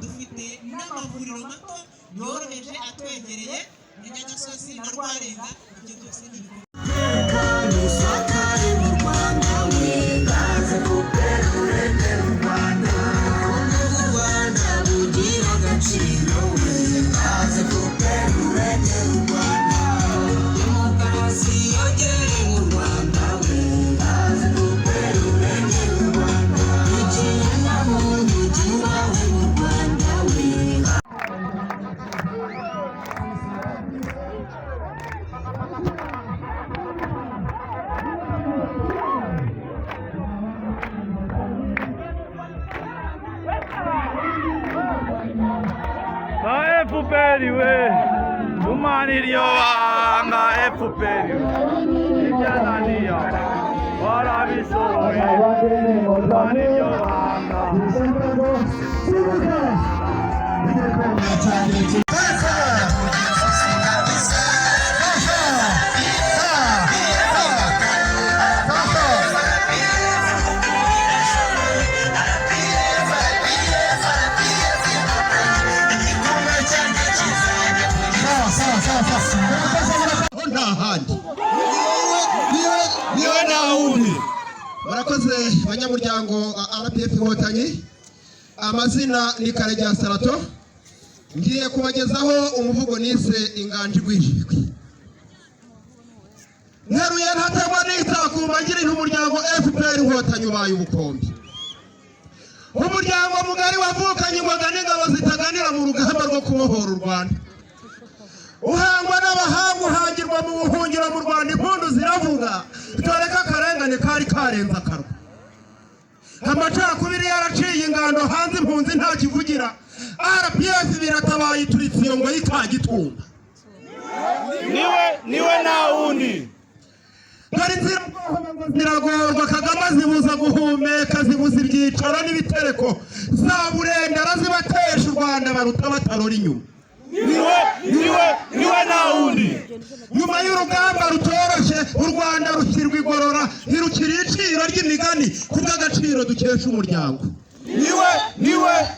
dufite n'amavuriro mato yoroheje atwegereye Nyagasozi na Rwarenga. Ibyo byose ni FPR we tumaniriyo anga FPR ijyananiya warabishoboye tumaniriyo anga nta wundi. Murakoze banyamuryango RPF Inkotanyi. Amazina ni Karegeya Sarato. Ngiye kubagezaho umuvugo nise Inganji Rwijijwe. Nteruye ntategwa n'itakumba ngira umuryango FPR Inkotanyi ubaye ubukombe. Umuryango mugari wavukanye ingoga n'ingabo zitaganira mu rugamba rwo kubohora u Rwanda. Uhangwa n'abahanga uhangirwa mu buhungiro mu Rwanda impundu ziravuga. Toreka akarengane kari karenza akarwa. Amacakubiri yaraciye ingando hanze impunzi nta kivugira. RPF biratabaye ituritse iyo ngo yikagitumba. Niwe nta wundi. Ngari ziragorwa Kagame zibuza guhumeka zibuza ibyicaro n'ibitereko zaburendera zibatesha u Rwanda baruta batarora inyuma. Niwe nta wundi. Nyuma y'urugamba rutoroshye u Rwanda rushyirwa igorora ntirukiri iciro ry'imigani kubw'agaciro dukesha umuryango.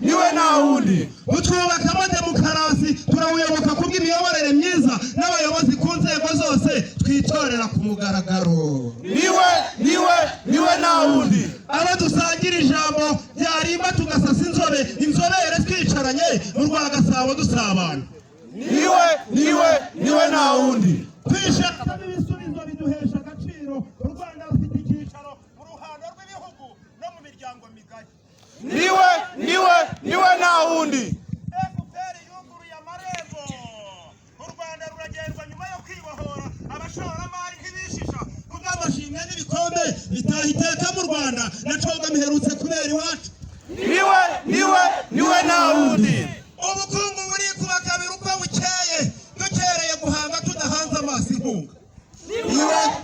Niwe nta wundi. Utwubakamo demokarasi turawuyoboka kubw'imiyoborere myiza n'abayobozi ku nzego zose twitorera ku mugaragaro. Niwe nta wundi. Abo dusangira ijambo ryarimba tugasasa inzobere twicaranye mu Rwagasabo dusabana. Niwe nta wundi. Kwishakamo ibisubizo biduhesha agaciro. U Rwanda rufite icyicaro mu ruhando rw'ibihugu no mu miryango migari. Niwe nta wundi. FPR yuguruye amarembo. U Rwanda ruragendwa nyuma yo kwibohora. Abashoramari ntibishisha kubw'amashimwe n'ibikombe bitaha iteka mu Rwanda na coga miherutse kubera iwacu. Niwe nta wundi. Ubukungu buri kubakabira uko bukeye dukereye guhanga tudahanze amaso inkunga.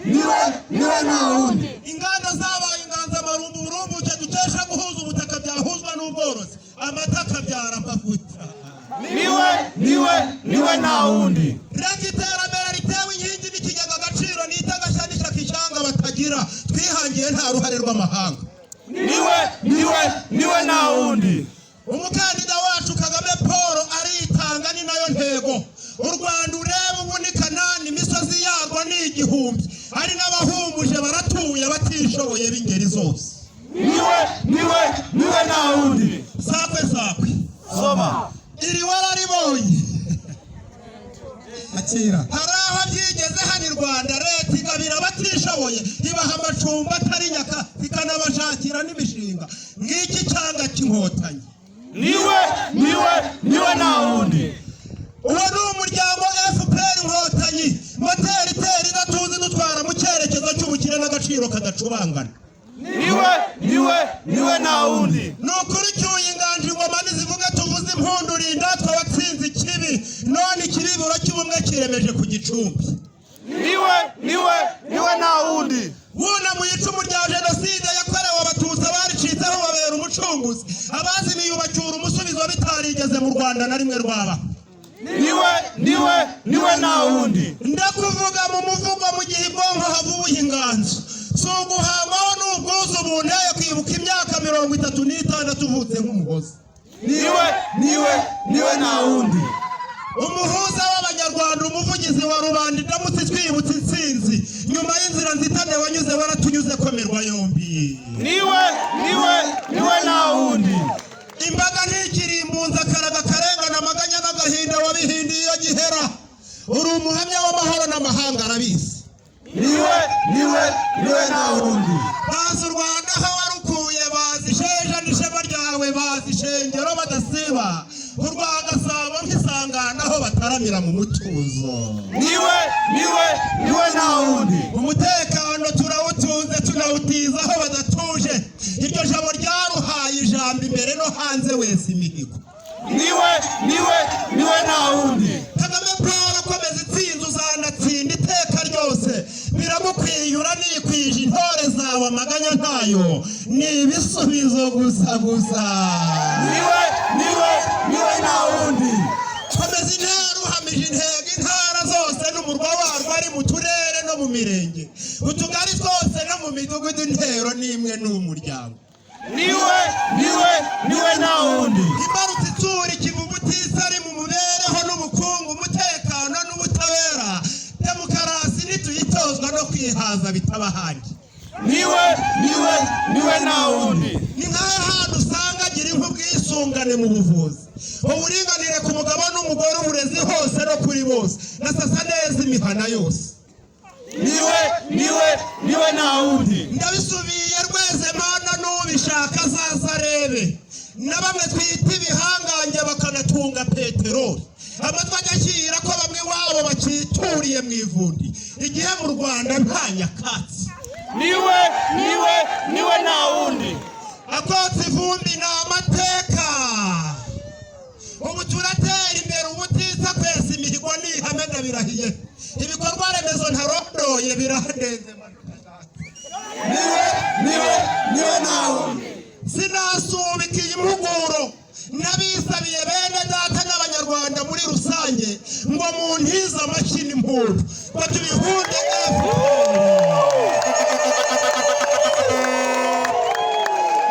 Niwe nta wundi. Inganda zabaye inganzamarumbu burumbuke dukesha guhuza ubutaka byahuzwa n'ubworozi amata akabyara amavuta. Niwe nta wundi. Reka iterambere ritewe inkingi n'ikigega agaciro n'itagashya n'ishyaka ishyanga batagira twihangiye nta ruhare rw'amahanga. Niwe nta wundi. Umukandida wacu Kagame Paul aritanga ni nayo ntego. U Rwanda ureba ubu ni Kanani imisozi yarwo ni igihumbi. Hari n'abahumuje baratuye batishoboye b'ingeri zose. Niwe nta wundi. Sakwe Soma. iri wararibonye. Akira. Hari aho byigeze hano i Rwanda leta igabira batishoboye ibaha amacumbi atari nyaka ikanabashakira n'imishinga. Ngiki cyanga cy'Inkotanyi. Niwe nta wundi. Uwo ni umuryango FPR Inkotanyi. Moteri idatuzi dutwara mu cyerekezo cy'ubukire n'agaciro kadacubangana. Niwe nta wundi. Nukuri cyuye inganje ingoma nizivuga tuvuze impundu rinda twatsinze ikibi none ikibiburo cy'ubumwe kiremeje ku gicumbi. Niwe nta wundi. Wuna mu icumu rya jenoside yakorewe abatutsi abaricitseho babera umucunguzi abazimiye ubacyura umusubizo bitarigeze mu Rwanda na rimwe rwaba. Niwe nta wundi. Ndakuvuga mu muvugo mu gihe ibwonko havubuye inganzo si uguhamaho n'ubwuzu bunteye kwibuka imyaka 36 uvutse nk'umuhozi. Niwe nta wundi. Umuhuza w'Abanyarwanda umuvugizi wa rubanda ndamutse twibutse intsinzi nyuma y'inzira nzitane wanyuze waratunyuze komerwa yombi. Niwe nta wundi. Imbaga ntikirimbunza akaraga karengana amaganya n'agahinda wabihindiye iyo gihera. Uri umuhamya w'amahoro n'amahanga arabizi. Niwe nta wundi. Bazi u Rwanda aho warukuye bazi isheja n'ishema ryawe bazi ishengero badasiba. U Rwagasabo nk'isangana aho bataramira mu mutuzo. Niwe nta wundi. Umutekano turawutunze tunawutiza aho badatuje. Iryo jabo ryaruhaye ijambo imbere no hanze wese imihigo. Niwe nta wundi. Kagame Paul akomeza itsinzi uzanatsinda iteka ryose. Biramukwiye uranikwije intore zawe amaganya ntayo ni ibisubizo gusa. Niwe nta wundi. Komeza intara uhamije intego intara zose n'umurwa warwo ari mu turere no mu mirenge utugari twose no mu midugudu intero n'imwe n'umuryango. Niwe nta wundi. Imbarutse itsura ikivugutisa ari mu mubereho n'ubukungu umutekano n'ubutabera demokarasi nituyitozwa no kwihaza bitabahandi. niwe nta wundi. Ni nk'aho hantu usanga gira nk'ubwisungane mu buvuzi, uburinganire ku mugabo n'umugore, uburezi hose no kuri bose, na sasa neza imihana yose. Niwe nta wundi. Ndabisubiye rweze Mana n'ubishaka azaza arebe, na bamwe twita ibihangange bakanatunga peteroli, amatwi agashyira ko bamwe wabo bakituriye mu ivundi, igihe mu Rwanda nta nyakatsi. Niwe nta wundi. Akotsa ivumbi ni amateka, ubu turatera imbere, ubutitsa kwesa imihigo ni ihame ndabirahiye, ibikorwa remezo ntarondoye birahaneze. Niwe nta wundi. Sinasubikiye impuguro n'abisabiye bene data n'abanyarwanda muri rusange ngo muntize amashyi n'impundu ngo tubihunde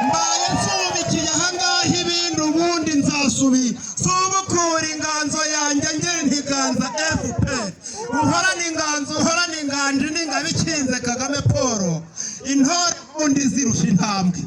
mbaye nsubikiye ahangaha, ibindi ubundi nzasubira subukura inganzo yanjye ngeri ntiganza FPR, uhorana inganzo uhorana inganje n'ingabikinze Kagame Paul, intore ubundi zirusha intambwe.